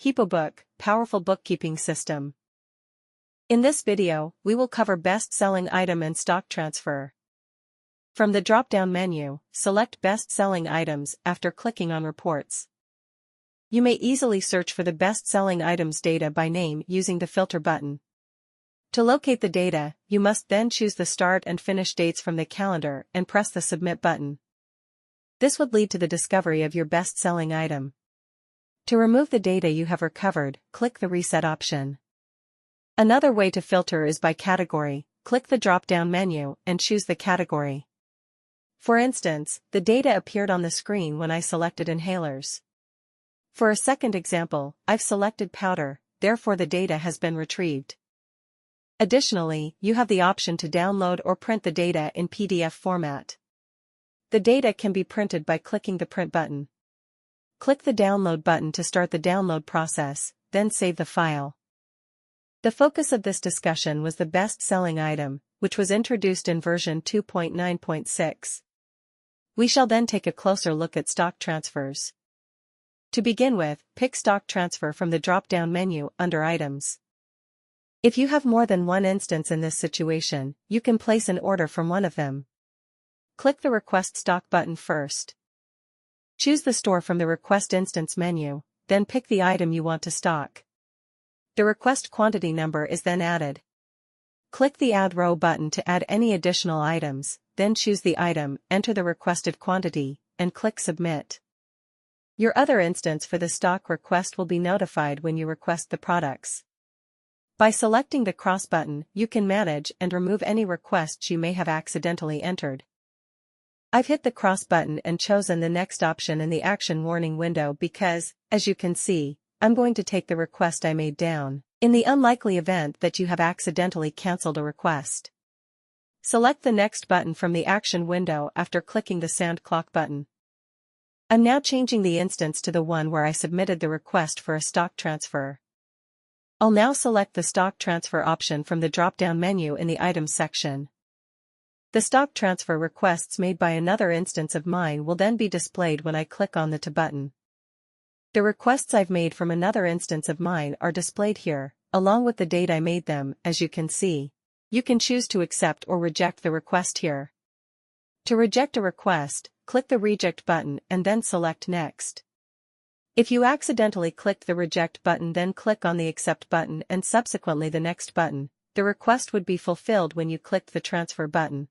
HipoBook, Powerful Bookkeeping System. In this video, we will cover best-selling item and stock transfer. From the drop-down menu, select best-selling items after clicking on Reports. You may easily search for the best-selling items data by name using the Filter button. To locate the data, you must then choose the start and finish dates from the calendar and press the Submit button. This would lead to the discovery of your best-selling item. To remove the data you have recovered, click the Reset option. Another way to filter is by category. Click the drop-down menu and choose the category. For instance, the data appeared on the screen when I selected inhalers. For a second example, I've selected powder, therefore the data has been retrieved. Additionally, you have the option to download or print the data in PDF format. The data can be printed by clicking the Print button. Click the Download button to start the download process, then save the file. The focus of this discussion was the best-selling item, which was introduced in version 2.9.6. We shall then take a closer look at stock transfers. To begin with, pick Stock Transfer from the drop-down menu under Items. If you have more than one instance in this situation, you can place an order from one of them. Click the Request Stock button first. Choose the store from the Request Instance menu, then pick the item you want to stock. The request quantity number is then added. Click the Add Row button to add any additional items, then choose the item, enter the requested quantity, and click Submit. Your other instance for the stock request will be notified when you request the products. By selecting the Cross button, you can manage and remove any requests you may have accidentally entered. I've hit the Cross button and chosen the next option in the action warning window because, as you can see, I'm going to take the request I made down, in the unlikely event that you have accidentally cancelled a request. Select the Next button from the action window after clicking the Sound Clock button. I'm now changing the instance to the one where I submitted the request for a stock transfer. I'll now select the Stock Transfer option from the drop-down menu in the Items section. The stock transfer requests made by another instance of mine will then be displayed when I click on the To button. The requests I've made from another instance of mine are displayed here, along with the date I made them, as you can see. You can choose to accept or reject the request here. To reject a request, click the Reject button and then select Next. If you accidentally clicked the Reject button, then click on the Accept button and subsequently the Next button, the request would be fulfilled when you clicked the Transfer button.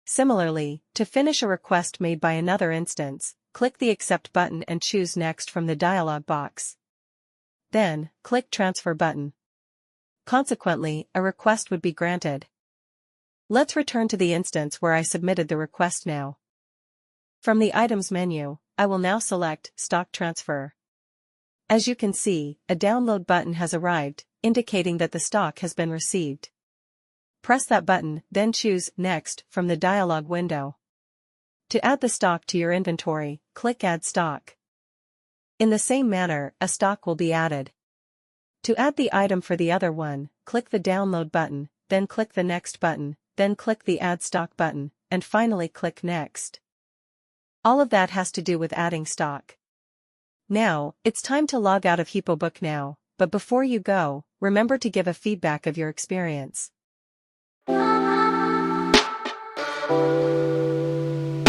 Similarly, to finish a request made by another instance, click the Accept button and choose Next from the dialog box. Then, click Transfer button. Consequently, a request would be granted. Let's return to the instance where I submitted the request now. From the Items menu, I will now select Stock Transfer. As you can see, a Download button has arrived, indicating that the stock has been received. Press that button, then choose Next from the dialog window. To add the stock to your inventory, click Add Stock. In the same manner, a stock will be added. To add the item for the other one, click the Download button, then click the Next button, then click the Add Stock button, and finally click Next. All of that has to do with adding stock. Now, it's time to log out of HipoBook now, but before you go, remember to give a feedback of your experience.